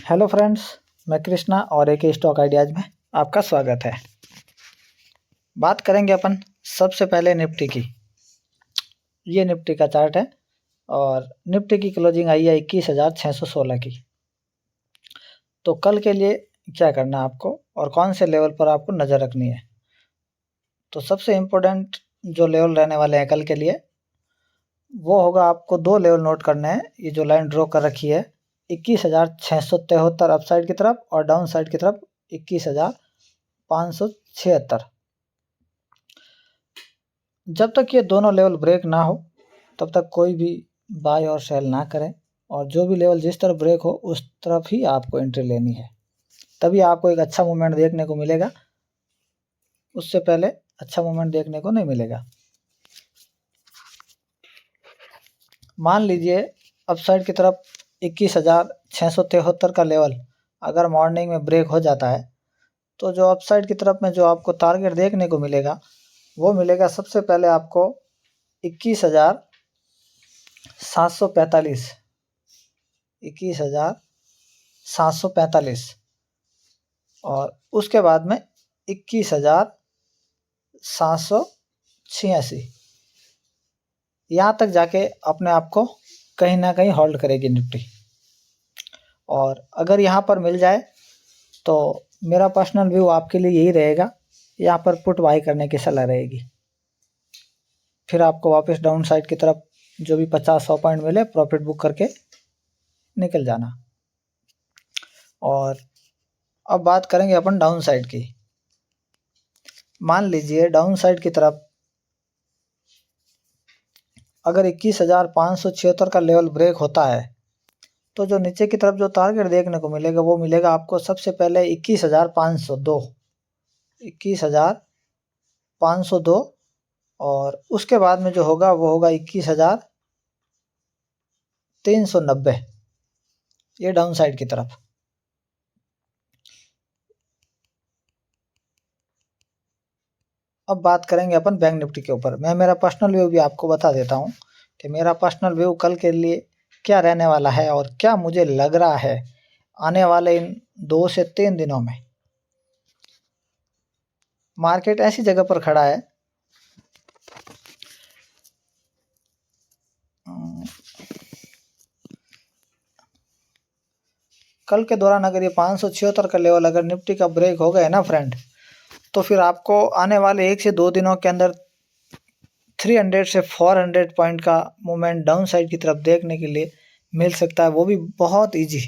Hello friends, मैं कृष्णा और एक स्टॉक आइडियाज़ में आपका स्वागत है। बात करेंगे अपन सबसे पहले निफ्टी की। ये निफ्टी का चार्ट है और निफ्टी की क्लोजिंग आई है 21,616 की। तो कल के लिए क्या करना है आपको और कौन से लेवल पर आपको नज़र रखनी है। तो सबसे इम्पोर्टेंट जो लेवल रहने वाले हैं कल के लिए वो होगा, आपको दो लेवल नोट करने हैं। ये जो लाइन ड्रॉ कर रखी है 21,673 अपसाइड की तरफ और डाउन साइड की तरफ 21,576। जब तक ये दोनों लेवल ब्रेक ना हो तब तक कोई भी बाय और सेल ना करें, और जो भी लेवल जिस तरफ ब्रेक हो उस तरफ ही आपको एंट्री लेनी है, तभी आपको एक अच्छा मूवमेंट देखने को मिलेगा। उससे पहले अच्छा मूवमेंट देखने को नहीं मिलेगा। मान लीजिए अपसाइड की तरफ 21,673 का लेवल अगर मॉर्निंग में ब्रेक हो जाता है तो जो अपसाइड की तरफ में जो आपको टारगेट देखने को मिलेगा वो मिलेगा सबसे पहले आपको 21,745 21,745 और उसके बाद में 21,786। यहाँ तक जाके अपने आप को कहीं ना कहीं होल्ड करेगी निफ्टी। और अगर यहाँ पर मिल जाए तो मेरा पर्सनल व्यू आपके लिए यही रहेगा, यहाँ पर पुट बाई करने की सलाह रहेगी। फिर आपको वापस डाउन साइड की तरफ जो भी 50-100 पॉइंट मिले प्रॉफिट बुक करके निकल जाना। और अब बात करेंगे अपन डाउन साइड की। मान लीजिए डाउन साइड की तरफ अगर 21,576 का लेवल ब्रेक होता है तो जो नीचे की तरफ जो टारगेट देखने को मिलेगा वो मिलेगा आपको सबसे पहले 21,502 21,502 और उसके बाद में जो होगा वो होगा 21,390, ये डाउन साइड की तरफ। अब बात करेंगे अपन बैंक निफ्टी के ऊपर। मैं मेरा पर्सनल व्यू भी आपको बता देता हूँ कि मेरा पर्सनल व्यू कल के लिए क्या रहने वाला है और क्या मुझे लग रहा है आने वाले इन 2 से 3 दिनों में। मार्केट ऐसी जगह पर खड़ा है, कल के दौरान अगर ये 576 का लेवल अगर निफ्टी का ब्रेक हो गया ना फ्रेंड, तो फिर आपको आने वाले 1 से 2 दिनों के अंदर 300 से 400 पॉइंट का मूवमेंट डाउन साइड की तरफ देखने के लिए मिल सकता है, वो भी बहुत इजी।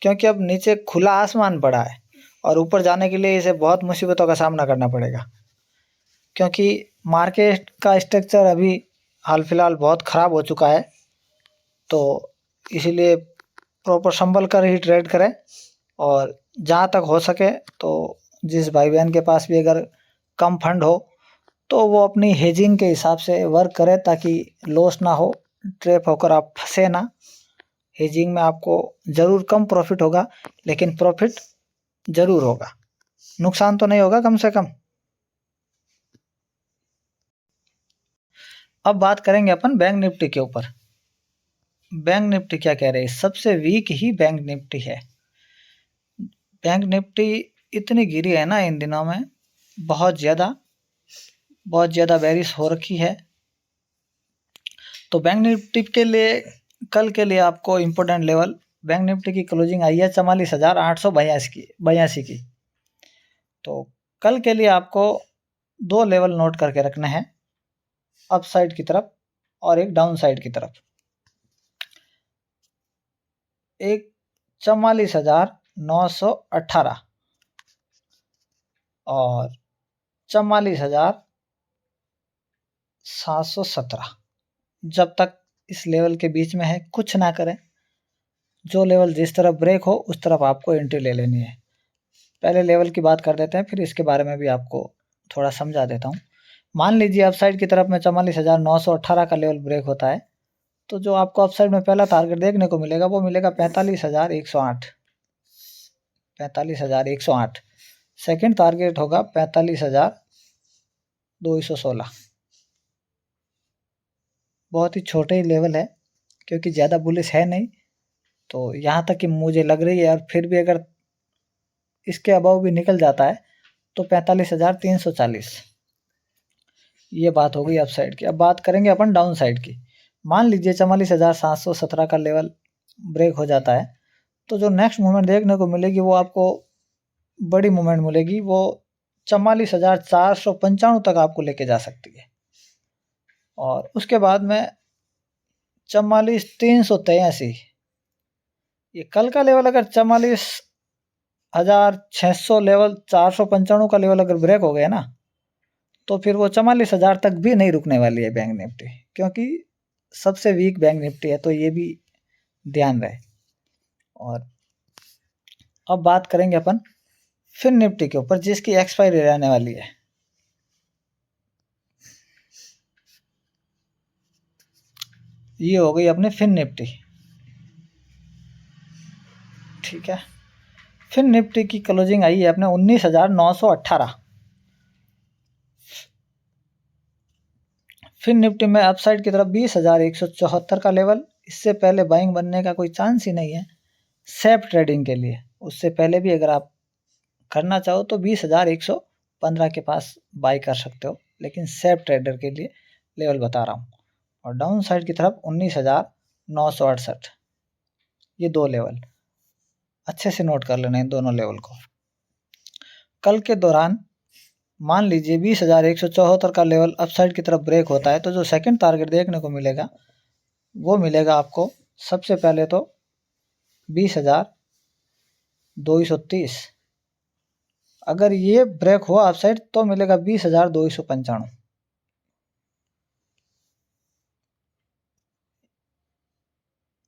क्योंकि अब नीचे खुला आसमान पड़ा है और ऊपर जाने के लिए इसे बहुत मुसीबतों का सामना करना पड़ेगा। क्योंकि मार्केट का स्ट्रक्चर अभी हाल फिलहाल बहुत ख़राब हो चुका है, तो इसीलिए प्रॉपर संभल कर ही ट्रेड करें। और जहाँ तक हो सके तो जिस भाई बहन के पास भी अगर कम फंड हो तो वो अपनी हेजिंग के हिसाब से वर्क करे ताकि लॉस ना हो, ट्रैप होकर आप फंसे ना। हेजिंग में आपको ज़रूर कम प्रॉफिट होगा लेकिन प्रॉफिट ज़रूर होगा, नुकसान तो नहीं होगा कम से कम। अब बात करेंगे अपन बैंक निफ्टी के ऊपर। बैंक निफ्टी क्या कह रहे हैं, सबसे वीक ही बैंक निफ्टी है। बैंक निफ्टी इतनी गिरी है ना इन दिनों में, बहुत ज़्यादा बेरिश हो रखी है। तो बैंक निफ्टी के लिए कल के लिए आपको इम्पोर्टेंट लेवल, बैंक निफ्टी की क्लोजिंग आई है 44,882 की। तो कल के लिए आपको दो लेवल नोट करके रखने हैं, अप साइड की तरफ और एक डाउन साइड की तरफ। एक 44,918 और 44,717। जब तक इस लेवल के बीच में है कुछ ना करें, जो लेवल जिस तरफ ब्रेक हो उस तरफ आपको एंट्री ले लेनी है। पहले लेवल की बात कर देते हैं, फिर इसके बारे में भी आपको थोड़ा समझा देता हूँ। मान लीजिए अपसाइड की तरफ में 44,918 का लेवल ब्रेक होता है तो जो आपको अपसाइड में पहला टारगेट देखने को मिलेगा वो मिलेगा 45,108। 45,108। सेकेंड टारगेट होगा 45,216। बहुत ही छोटे ही लेवल है क्योंकि ज़्यादा बुलिश है नहीं, तो यहाँ तक कि मुझे लग रही है, और फिर भी अगर इसके अबव भी निकल जाता है तो 45,340, ये बात हो गई अप साइड की। अब बात करेंगे अपन डाउन साइड की। मान लीजिए 44,717 का लेवल ब्रेक हो जाता है, तो जो नेक्स्ट मूवमेंट देखने को मिलेगी वो आपको बड़ी मूवमेंट मिलेगी, वो 44,495 तक आपको लेके जा सकती है। और उसके बाद में 44,383, ये कल का लेवल अगर 44,600 लेवल 495 का लेवल अगर ब्रेक हो गया ना, तो फिर वो 44,000 तक भी नहीं रुकने वाली है बैंक निफ्टी, क्योंकि सबसे वीक बैंक निफ्टी है, तो ये भी ध्यान रहे। और अब बात करेंगे अपन फिन निफ्टी के ऊपर, जिसकी एक्सपायरी रहने वाली है। ये हो गई अपनी फिन निफ्टी, ठीक है। फिन निफ्टी की क्लोजिंग आई है अपने 19,918। फिन निफ्टी में अपसाइड की तरफ 20,174 का लेवल, इससे पहले बाइंग बनने का कोई चांस ही नहीं है सेफ ट्रेडिंग के लिए। उससे पहले भी अगर आप करना चाहो तो 20,115 के पास बाई कर सकते हो, लेकिन सेफ ट्रेडर के लिए लेवल बता रहा हूँ। और डाउन साइड की तरफ 19,968, ये दो लेवल अच्छे से नोट कर लेना, इन दोनों लेवल को। कल के दौरान मान लीजिए 20,174 का लेवल अपसाइड की तरफ ब्रेक होता है, तो जो सेकंड टारगेट देखने को मिलेगा वो मिलेगा आपको सबसे पहले तो 20,230। अगर ये ब्रेक हुआ अपसाइड तो मिलेगा 20,295।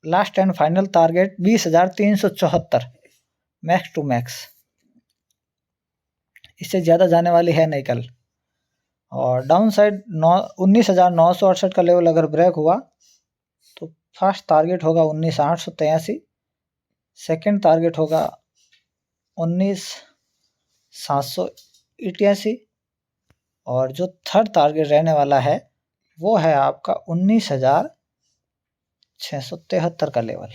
Last and final target 20,374 max to max, इससे ज़्यादा जाने वाली है नहीं कल। और डाउन साइड 19,968 का लेवल अगर ब्रेक हुआ तो फर्स्ट टारगेट होगा 19,883, सेकंड टारगेट होगा 19,788, और जो थर्ड टारगेट रहने वाला है वो है आपका 19,673 का लेवल।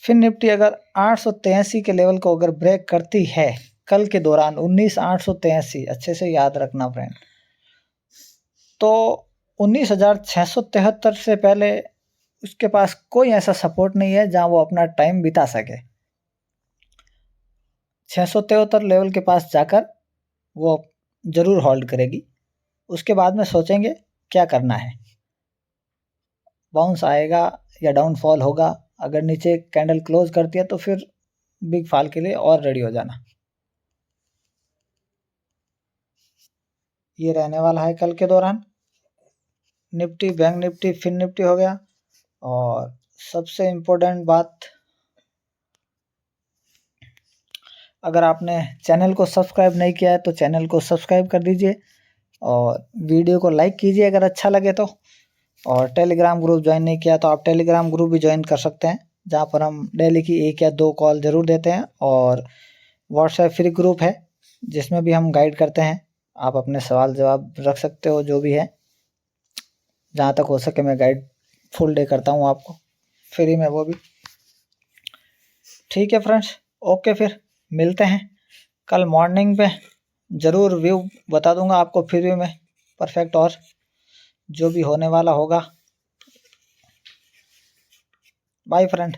फिर निफ्टी अगर 883 के लेवल को अगर ब्रेक करती है कल के दौरान, 19,883 अच्छे से याद रखना फ्रेंड, तो 19,673 से पहले उसके पास कोई ऐसा सपोर्ट नहीं है जहां वो अपना टाइम बिता सके। 673 लेवल के पास जाकर वो जरूर होल्ड करेगी। उसके बाद में सोचेंगे क्या करना है, बाउंस आएगा या डाउनफॉल होगा। अगर नीचे कैंडल क्लोज करती है तो फिर बिग फॉल के लिए और रेडी हो जाना। ये रहने वाला है कल के दौरान। Nifty, bank Nifty, Fin Nifty हो गया। और सबसे इम्पोर्टेंट बात, अगर आपने चैनल को सब्सक्राइब नहीं किया है तो चैनल को सब्सक्राइब कर दीजिए और वीडियो को लाइक कीजिए अगर अच्छा लगे तो। और टेलीग्राम ग्रुप ज्वाइन नहीं किया तो आप टेलीग्राम ग्रुप भी ज्वाइन कर सकते हैं, जहाँ पर हम डेली की 1 या 2 कॉल ज़रूर देते हैं। और व्हाट्सएप फ्री ग्रुप है जिसमें भी हम गाइड करते हैं, आप अपने सवाल जवाब रख सकते हो, जो भी है जहाँ तक हो सके मैं गाइड फुल डे करता हूँ आपको फ्री में, वो भी। ठीक है फ्रेंड्स, ओके, फिर मिलते हैं कल मॉर्निंग पे। ज़रूर व्यू बता दूंगा आपको फ्री में परफेक्ट, और जो भी होने वाला होगा। Bye friend.